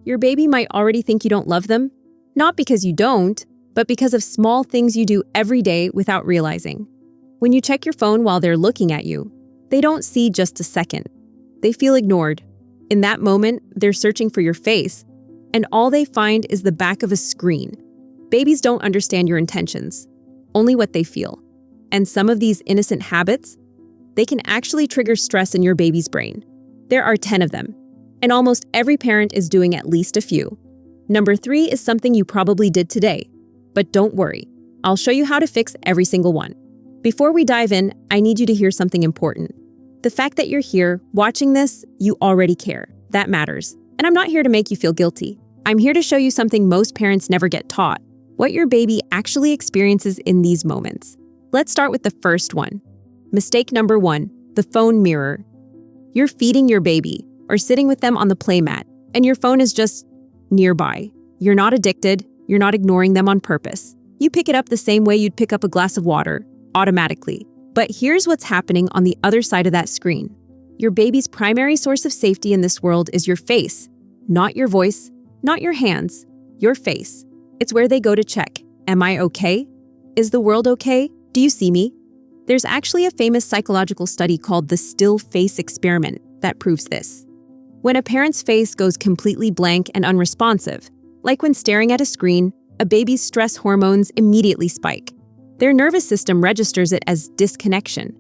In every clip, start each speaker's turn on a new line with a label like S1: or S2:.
S1: Your baby might already think you don't love them, not because you don't, but because of small things you do every day without realizing. When you check your phone while they're looking at you, they don't see just a second. They feel ignored. In that moment, they're searching for your face, and all they find is the back of a screen. Babies don't understand your intentions, only what they feel. And some of these innocent habits, they can actually trigger stress in your baby's brain. There are 10 of them, and almost every parent is doing at least a few. Number 3 is something you probably did today, but don't worry. I'll show you how to fix every single one. Before we dive in, I need you to hear something important. The fact that you're here, watching this, you already care. That matters. And I'm not here to make you feel guilty. I'm here to show you something most parents never get taught, what your baby actually experiences in these moments. Let's start with the first one. Mistake number 1, the phone mirror. You're feeding your baby or sitting with them on the playmat, and your phone is just nearby. You're not addicted. You're not ignoring them on purpose. You pick it up the same way you'd pick up a glass of water, automatically. But here's what's happening on the other side of that screen. Your baby's primary source of safety in this world is your face, not your voice, not your hands, your face. It's where they go to check. Am I okay? Is the world okay? Do you see me? There's actually a famous psychological study called the still face experiment that proves this. When a parent's face goes completely blank and unresponsive, like when staring at a screen, a baby's stress hormones immediately spike. Their nervous system registers it as disconnection.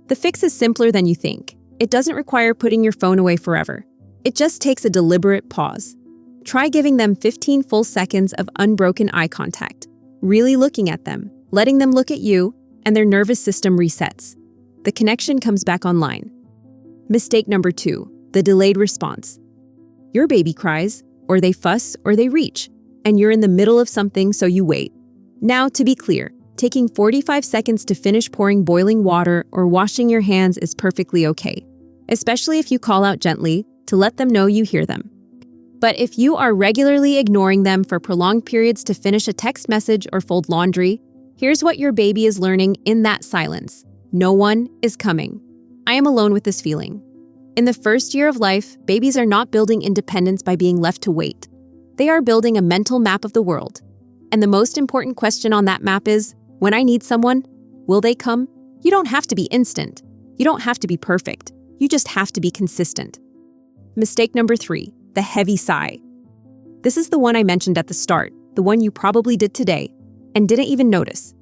S1: The fix is simpler than you think. It doesn't require putting your phone away forever. It just takes a deliberate pause. Try giving them 15 full seconds of unbroken eye contact, really looking at them, letting them look at you, and their nervous system resets. The connection comes back online. Mistake number 2, the delayed response. Your baby cries, or they fuss, or they reach, and you're in the middle of something, so you wait. Now, to be clear, taking 45 seconds to finish pouring boiling water or washing your hands is perfectly okay, especially if you call out gently to let them know you hear them. But if you are regularly ignoring them for prolonged periods to finish a text message or fold laundry, here's what your baby is learning in that silence. No one is coming. I am alone with this feeling. In the first year of life, babies are not building independence by being left to wait. They are building a mental map of the world. And the most important question on that map is, when I need someone, will they come? You don't have to be instant. You don't have to be perfect. You just have to be consistent. Mistake number 3, the heavy sigh. This is the one I mentioned at the start, the one you probably did today and didn't even notice.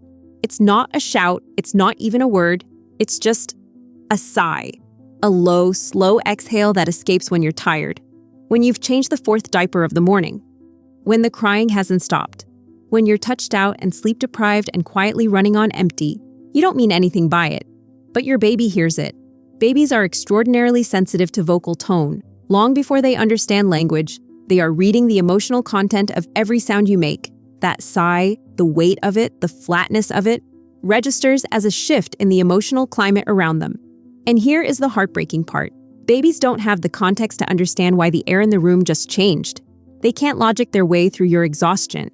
S1: It's not a shout, it's not even a word, it's just a sigh. A low, slow exhale that escapes when you're tired, when you've changed the 4th diaper of the morning, when the crying hasn't stopped, when you're touched out and sleep-deprived and quietly running on empty. You don't mean anything by it, but your baby hears it. Babies are extraordinarily sensitive to vocal tone. Long before they understand language, they are reading the emotional content of every sound you make. That sigh, the weight of it, the flatness of it, registers as a shift in the emotional climate around them. And here is the heartbreaking part. Babies don't have the context to understand why the air in the room just changed. They can't logic their way through your exhaustion.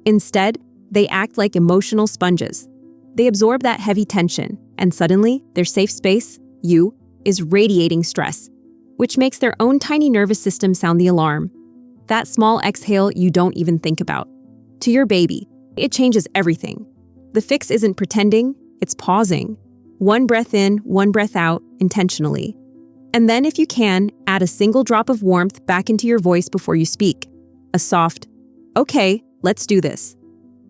S1: Instead, they act like emotional sponges. They absorb that heavy tension, and suddenly, their safe space, you, is radiating stress, which makes their own tiny nervous system sound the alarm. That small exhale you don't even think about. To your baby, it changes everything. The fix isn't pretending, it's pausing. One breath in, one breath out, intentionally. And then, if you can, add a single drop of warmth back into your voice before you speak. A soft, okay, let's do this.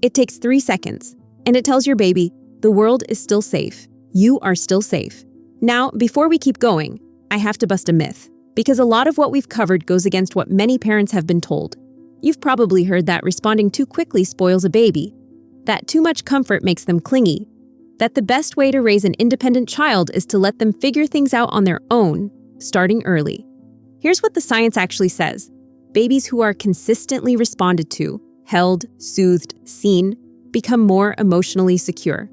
S1: It takes 3 seconds, and it tells your baby, the world is still safe. You are still safe. Now, before we keep going, I have to bust a myth, because a lot of what we've covered goes against what many parents have been told. You've probably heard that responding too quickly spoils a baby, that too much comfort makes them clingy, that the best way to raise an independent child is to let them figure things out on their own, starting early. Here's what the science actually says. Babies who are consistently responded to, held, soothed, seen, become more emotionally secure.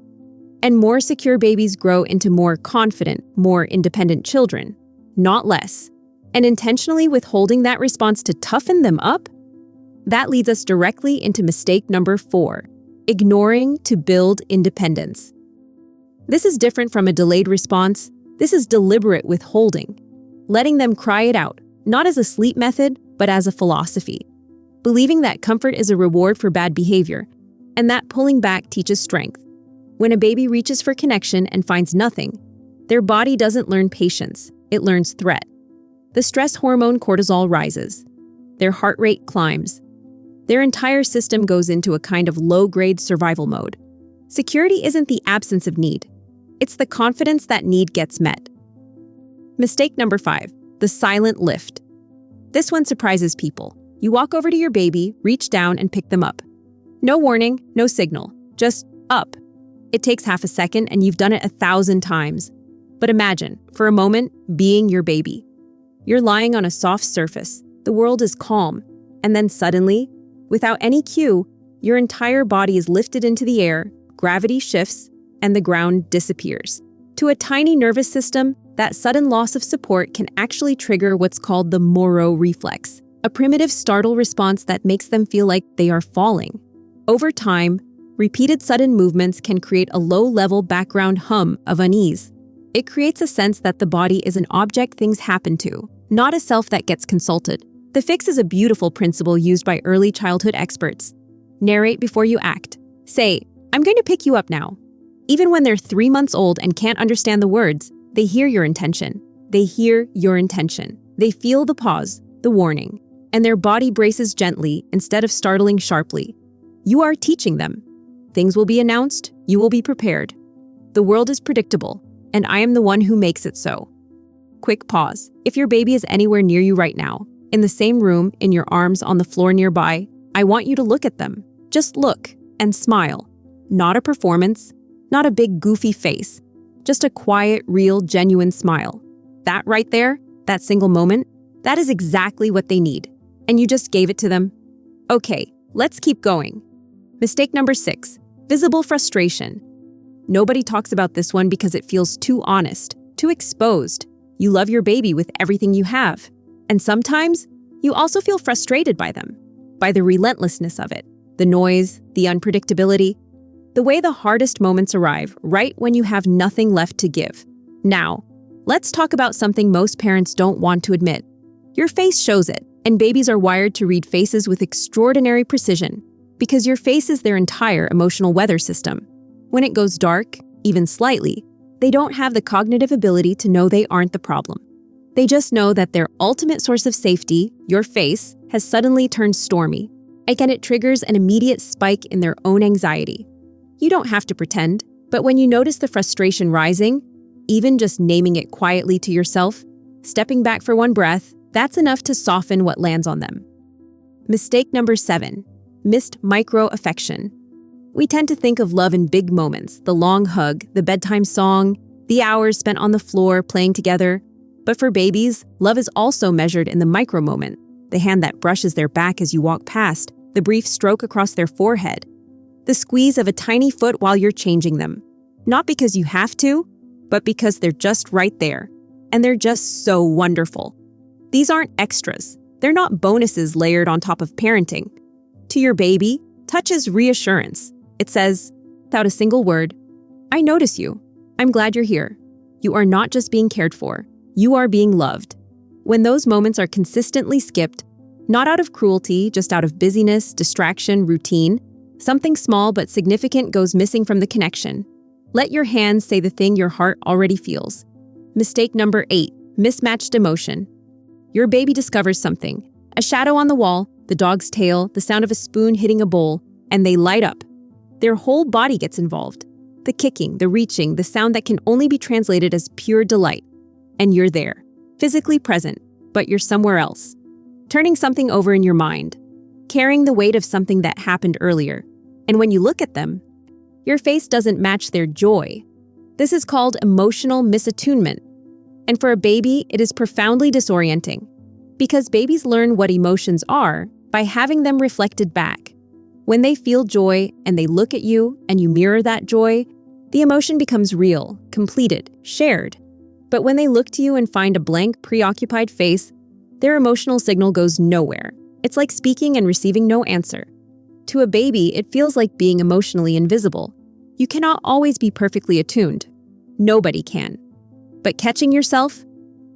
S1: And more secure babies grow into more confident, more independent children, not less. And intentionally withholding that response to toughen them up? That leads us directly into mistake number 4, ignoring to build independence. This is different from a delayed response. This is deliberate withholding, letting them cry it out, not as a sleep method, but as a philosophy, believing that comfort is a reward for bad behavior, and that pulling back teaches strength. When a baby reaches for connection and finds nothing, their body doesn't learn patience, it learns threat. The stress hormone cortisol rises. Their heart rate climbs. Their entire system goes into a kind of low-grade survival mode. Security isn't the absence of need. It's the confidence that need gets met. Mistake number 5, the silent lift. This one surprises people. You walk over to your baby, reach down, and pick them up. No warning, no signal, just up. It takes half a second and you've done it 1,000 times. But imagine, for a moment, being your baby. You're lying on a soft surface, the world is calm, and then suddenly, without any cue, your entire body is lifted into the air, gravity shifts, and the ground disappears. To a tiny nervous system, that sudden loss of support can actually trigger what's called the Moro reflex, a primitive startle response that makes them feel like they are falling. Over time, repeated sudden movements can create a low-level background hum of unease. It creates a sense that the body is an object things happen to, not a self that gets consulted. The fix is a beautiful principle used by early childhood experts. Narrate before you act. Say, "I'm going to pick you up now." Even when they're 3 months old and can't understand the words, they hear your intention. They hear your intention. They feel the pause, the warning, and their body braces gently instead of startling sharply. You are teaching them. Things will be announced, you will be prepared. The world is predictable, and I am the one who makes it so. Quick pause. If your baby is anywhere near you right now, in the same room, in your arms, on the floor nearby, I want you to look at them. Just look and smile. Not a performance, not a big goofy face, just a quiet, real, genuine smile. That right there, that single moment, that is exactly what they need. And you just gave it to them. Okay, let's keep going. Mistake number 6, visible frustration. Nobody talks about this one because it feels too honest, too exposed. You love your baby with everything you have. And sometimes, you also feel frustrated by them, by the relentlessness of it, the noise, the unpredictability, the way the hardest moments arrive right when you have nothing left to give. Now, let's talk about something most parents don't want to admit. Your face shows it, and babies are wired to read faces with extraordinary precision because your face is their entire emotional weather system. When it goes dark, even slightly, they don't have the cognitive ability to know they aren't the problem. They just know that their ultimate source of safety, your face, has suddenly turned stormy, and it triggers an immediate spike in their own anxiety. You don't have to pretend, but when you notice the frustration rising, even just naming it quietly to yourself, stepping back for one breath, that's enough to soften what lands on them. Mistake number 7, missed micro-affection. We tend to think of love in big moments, the long hug, the bedtime song, the hours spent on the floor playing together. But for babies, love is also measured in the micro-moment, the hand that brushes their back as you walk past, the brief stroke across their forehead, the squeeze of a tiny foot while you're changing them. Not because you have to, but because they're just right there. And they're just so wonderful. These aren't extras. They're not bonuses layered on top of parenting. To your baby, touch is reassurance. It says, without a single word, "I notice you. I'm glad you're here. You are not just being cared for. You are being loved." When those moments are consistently skipped, not out of cruelty, just out of busyness, distraction, routine, something small but significant goes missing from the connection. Let your hands say the thing your heart already feels. Mistake number 8, mismatched emotion. Your baby discovers something. A shadow on the wall, the dog's tail, the sound of a spoon hitting a bowl, and they light up. Their whole body gets involved. The kicking, the reaching, the sound that can only be translated as pure delight. And you're there, physically present, but you're somewhere else. Turning something over in your mind, carrying the weight of something that happened earlier. And when you look at them, your face doesn't match their joy. This is called emotional misattunement. And for a baby, it is profoundly disorienting. Because babies learn what emotions are by having them reflected back. When they feel joy and they look at you and you mirror that joy, the emotion becomes real, completed, shared. But when they look to you and find a blank, preoccupied face, their emotional signal goes nowhere. It's like speaking and receiving no answer. To a baby, it feels like being emotionally invisible. You cannot always be perfectly attuned. Nobody can. But catching yourself,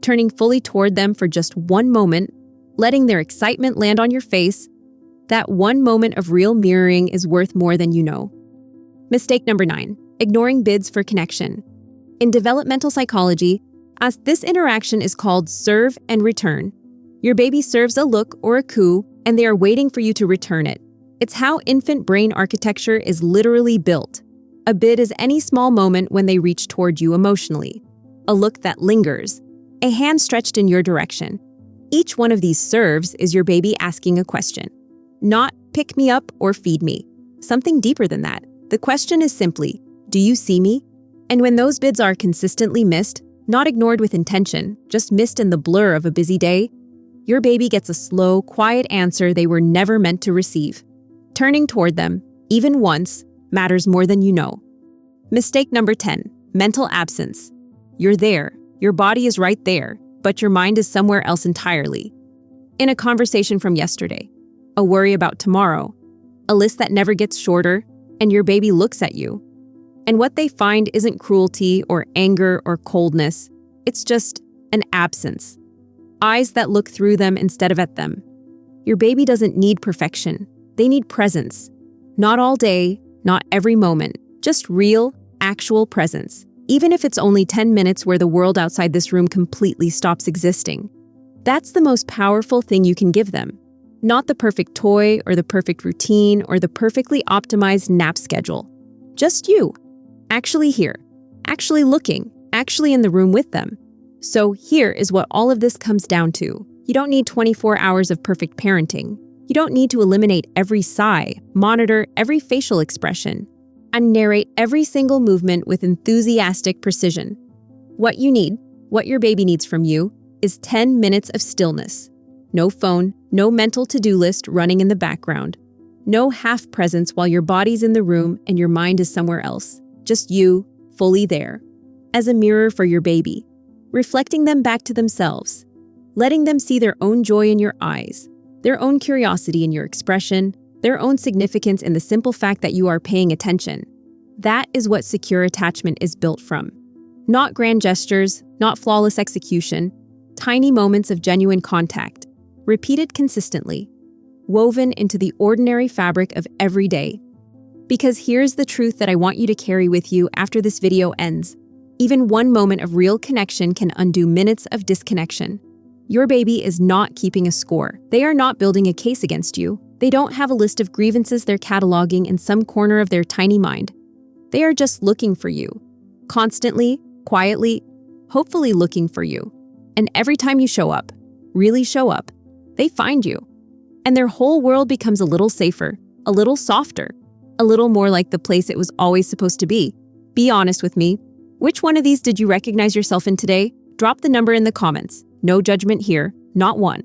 S1: turning fully toward them for just one moment, letting their excitement land on your face. That one moment of real mirroring is worth more than you know. Mistake number 9, ignoring bids for connection. In developmental psychology, as this interaction is called serve and return. Your baby serves a look or a coo, and they are waiting for you to return it. It's how infant brain architecture is literally built. A bid is any small moment when they reach toward you emotionally. A look that lingers. A hand stretched in your direction. Each one of these serves is your baby asking a question. Not pick me up or feed me. Something deeper than that. The question is simply, do you see me? And when those bids are consistently missed, not ignored with intention, just missed in the blur of a busy day, your baby gets a slow, quiet answer they were never meant to receive. Turning toward them, even once, matters more than you know. Mistake number 10, mental absence. You're there, your body is right there, but your mind is somewhere else entirely. In a conversation from yesterday, a worry about tomorrow, a list that never gets shorter, and your baby looks at you. And what they find isn't cruelty or anger or coldness, it's just an absence. Eyes that look through them instead of at them. Your baby doesn't need perfection, they need presence. Not all day, not every moment, just real, actual presence. Even if it's only 10 minutes where the world outside this room completely stops existing. That's the most powerful thing you can give them. Not the perfect toy or the perfect routine or the perfectly optimized nap schedule. Just you. Actually here. Actually looking. Actually in the room with them. So here is what all of this comes down to. You don't need 24 hours of perfect parenting. You don't need to eliminate every sigh, monitor every facial expression, and narrate every single movement with enthusiastic precision. What you need, what your baby needs from you, is 10 minutes of stillness. No phone, no mental to-do list running in the background. No half presence while your body's in the room and your mind is somewhere else. Just you, fully there. As a mirror for your baby. Reflecting them back to themselves. Letting them see their own joy in your eyes. Their own curiosity in your expression. Their own significance in the simple fact that you are paying attention. That is what secure attachment is built from. Not grand gestures, not flawless execution. Tiny moments of genuine contact. Repeated consistently, woven into the ordinary fabric of every day. Because here's the truth that I want you to carry with you after this video ends. Even one moment of real connection can undo minutes of disconnection. Your baby is not keeping a score. They are not building a case against you. They don't have a list of grievances they're cataloging in some corner of their tiny mind. They are just looking for you. Constantly, quietly, hopefully looking for you. And every time you show up, really show up, they find you. And their whole world becomes a little safer, a little softer, a little more like the place it was always supposed to be. Be honest with me. Which one of these did you recognize yourself in today? Drop the number in the comments. No judgment here, not one.